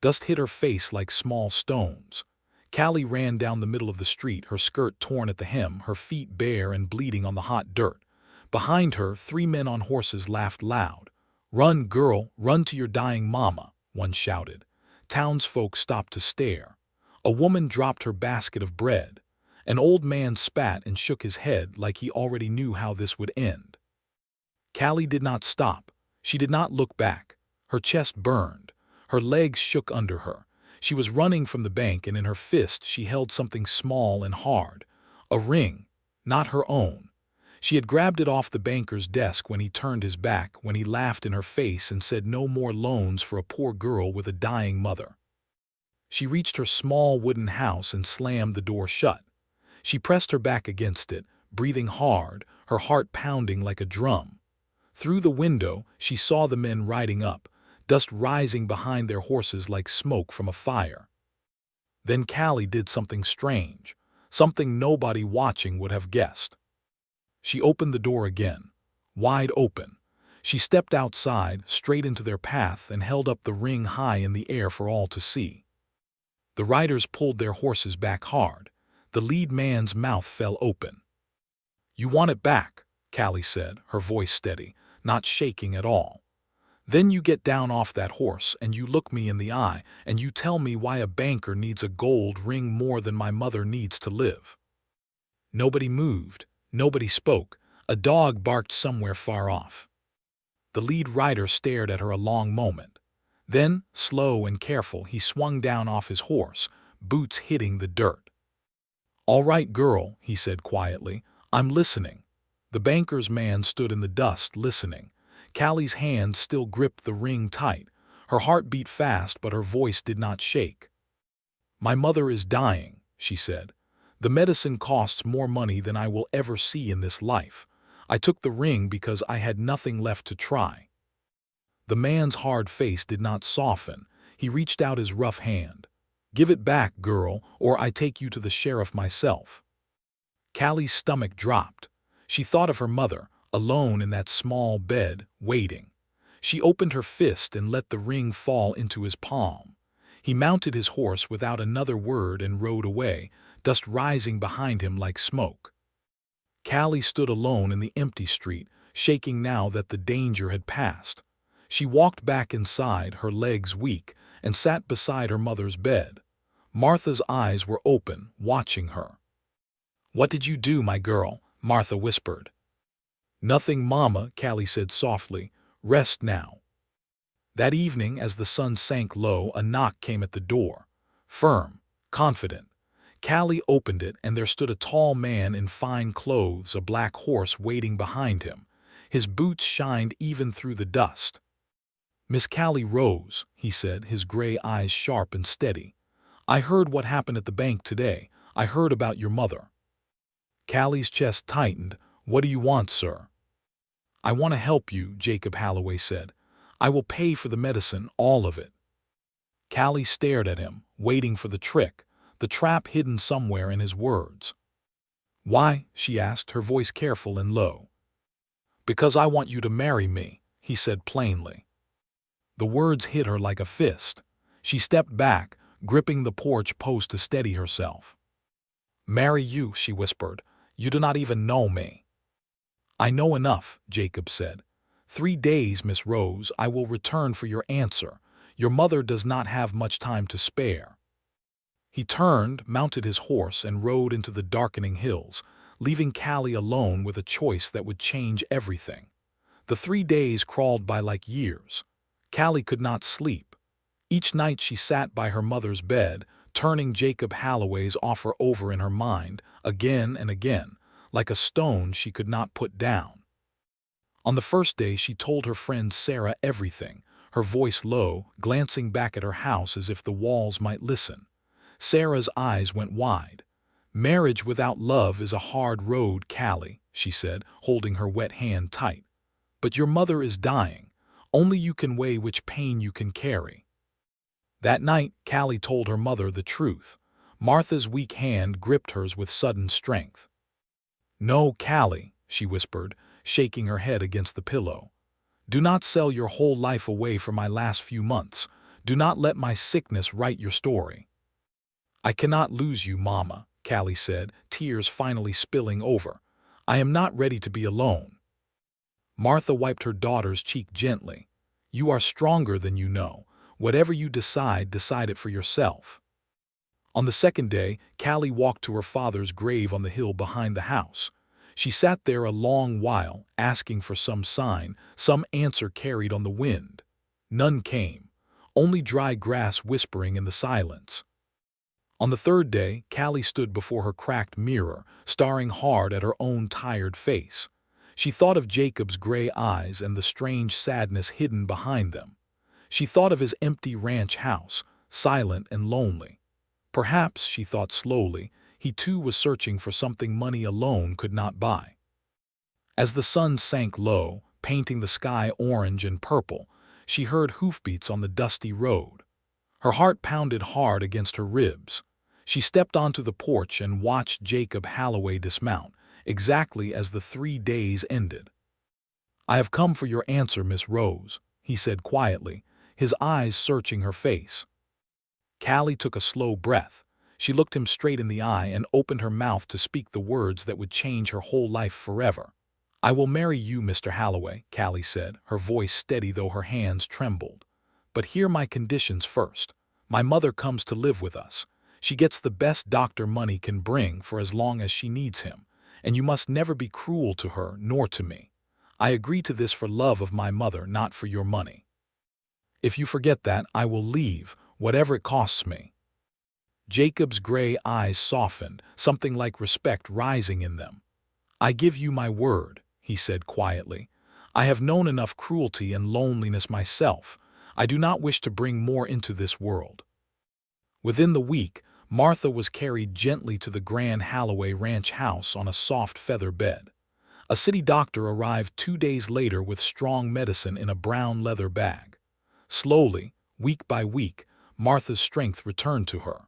Dust hit her face like small stones. Callie ran down the middle of the street, her skirt torn at the hem, her feet bare and bleeding on the hot dirt. Behind her, 3 men on horses laughed loud. "Run, girl, run to your dying mama," one shouted. Townsfolk stopped to stare. A woman dropped her basket of bread. An old man spat and shook his head like he already knew how this would end. Callie did not stop. She did not look back. Her chest burned. Her legs shook under her. She was running from the bank, and in her fist she held something small and hard. A ring, not her own. She had grabbed it off the banker's desk when he turned his back, when he laughed in her face and said no more loans for a poor girl with a dying mother. She reached her small wooden house and slammed the door shut. She pressed her back against it, breathing hard, her heart pounding like a drum. Through the window, she saw the men riding up, dust rising behind their horses like smoke from a fire. Then Callie did something strange, something nobody watching would have guessed. She opened the door again, wide open. She stepped outside, straight into their path, and held up the ring high in the air for all to see. The riders pulled their horses back hard. The lead man's mouth fell open. "You want it back," Callie said, her voice steady, not shaking at all. "Then you get down off that horse and you look me in the eye and you tell me why a banker needs a gold ring more than my mother needs to live." Nobody moved. Nobody spoke. A dog barked somewhere far off. The lead rider stared at her a long moment. Then, slow and careful, he swung down off his horse, boots hitting the dirt. "All right, girl," he said quietly. "I'm listening." The banker's man stood in the dust, listening. Callie's hand still gripped the ring tight. Her heart beat fast, but her voice did not shake. "My mother is dying," she said. "The medicine costs more money than I will ever see in this life. I took the ring because I had nothing left to try." The man's hard face did not soften. He reached out his rough hand. "Give it back, girl, or I take you to the sheriff myself." Callie's stomach dropped. She thought of her mother, alone in that small bed, waiting. She opened her fist and let the ring fall into his palm. He mounted his horse without another word and rode away, dust rising behind him like smoke. Callie stood alone in the empty street, shaking now that the danger had passed. She walked back inside, her legs weak, and sat beside her mother's bed. Martha's eyes were open, watching her. "What did you do, my girl?" Martha whispered. "Nothing, Mama," Callie said softly. "Rest now." That evening, as the sun sank low, a knock came at the door. Firm, confident. Callie opened it, and there stood a tall man in fine clothes, a black horse waiting behind him. His boots shined even through the dust. "Miss Callie Rose," he said, his gray eyes sharp and steady. "I heard what happened at the bank today. I heard about your mother." Callie's chest tightened. "What do you want, sir?" "I want to help you," Jacob Halloway said. "I will pay for the medicine, all of it." Callie stared at him, waiting for the trick, the trap hidden somewhere in his words. "Why?" she asked, her voice careful and low. "Because I want you to marry me," he said plainly. The words hit her like a fist. She stepped back, gripping the porch post to steady herself. "Marry you," she whispered. "You do not even know me." "I know enough," Jacob said. 3 days, Miss Rose, I will return for your answer. Your mother does not have much time to spare." He turned, mounted his horse, and rode into the darkening hills, leaving Callie alone with a choice that would change everything. The 3 days crawled by like years. Callie could not sleep. Each night she sat by her mother's bed, turning Jacob Halloway's offer over in her mind, again and again, like a stone she could not put down. On the first day she told her friend Sarah everything, her voice low, glancing back at her house as if the walls might listen. Sarah's eyes went wide. "Marriage without love is a hard road, Callie," she said, holding her wet hand tight. "But your mother is dying. Only you can weigh which pain you can carry." That night, Callie told her mother the truth. Martha's weak hand gripped hers with sudden strength. "No, Callie," she whispered, shaking her head against the pillow. "Do not sell your whole life away for my last few months. Do not let my sickness write your story. I cannot lose you, Mama, Callie said, tears finally spilling over. I am not ready to be alone. Martha wiped her daughter's cheek gently. You are stronger than you know. Whatever you decide, decide it for yourself. On the second day, Callie walked to her father's grave on the hill behind the house. She sat there a long while, asking for some sign, some answer carried on the wind. None came, only dry grass whispering in the silence. On the third day, Callie stood before her cracked mirror, staring hard at her own tired face. She thought of Jacob's gray eyes and the strange sadness hidden behind them. She thought of his empty ranch house, silent and lonely. Perhaps, she thought slowly, he too was searching for something money alone could not buy. As the sun sank low, painting the sky orange and purple, she heard hoofbeats on the dusty road. Her heart pounded hard against her ribs. She stepped onto the porch and watched Jacob Holloway dismount, exactly as the 3 days ended. I have come for your answer, Miss Rose, he said quietly, his eyes searching her face. Callie took a slow breath. She looked him straight in the eye and opened her mouth to speak the words that would change her whole life forever. I will marry you, Mr. Holloway, Callie said, her voice steady though her hands trembled. But hear my conditions first. My mother comes to live with us. She gets the best doctor money can bring for as long as she needs him, and you must never be cruel to her nor to me. I agree to this for love of my mother, not for your money. If you forget that, I will leave, whatever it costs me. Jacob's gray eyes softened, something like respect rising in them. I give you my word, he said quietly. I have known enough cruelty and loneliness myself. I do not wish to bring more into this world. Within the week, Martha was carried gently to the Grand Holloway Ranch house on a soft feather bed. A city doctor arrived 2 days later with strong medicine in a brown leather bag. Slowly, week by week, Martha's strength returned to her.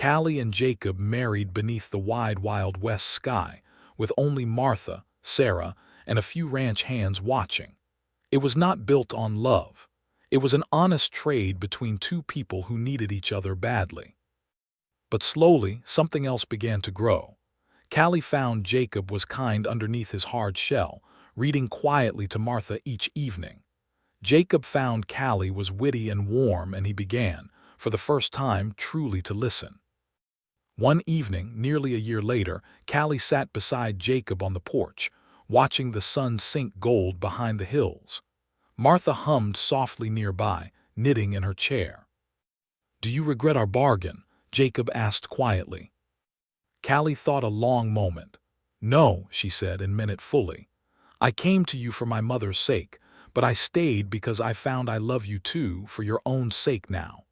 Callie and Jacob married beneath the wide Wild West sky, with only Martha, Sarah, and a few ranch hands watching. It was not built on love. It was an honest trade between two people who needed each other badly. But slowly, something else began to grow. Callie found Jacob was kind underneath his hard shell, reading quietly to Martha each evening. Jacob found Callie was witty and warm, and he began, for the first time, truly to listen. One evening, nearly a year later, Callie sat beside Jacob on the porch, watching the sun sink gold behind the hills. Martha hummed softly nearby, knitting in her chair. Do you regret our bargain? Jacob asked quietly. Callie thought a long moment. No, she said, and meant it fully. I came to you for my mother's sake, but I stayed because I found I love you too, for your own sake now.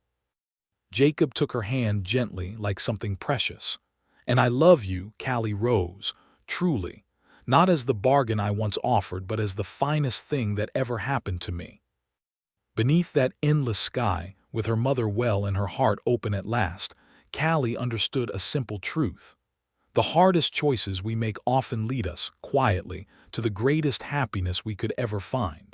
Jacob took her hand gently, like something precious. And I love you, Callie rose, truly, not as the bargain I once offered, but as the finest thing that ever happened to me. Beneath that endless sky, with her mother well and her heart open at last, Callie understood a simple truth. The hardest choices we make often lead us, quietly, to the greatest happiness we could ever find.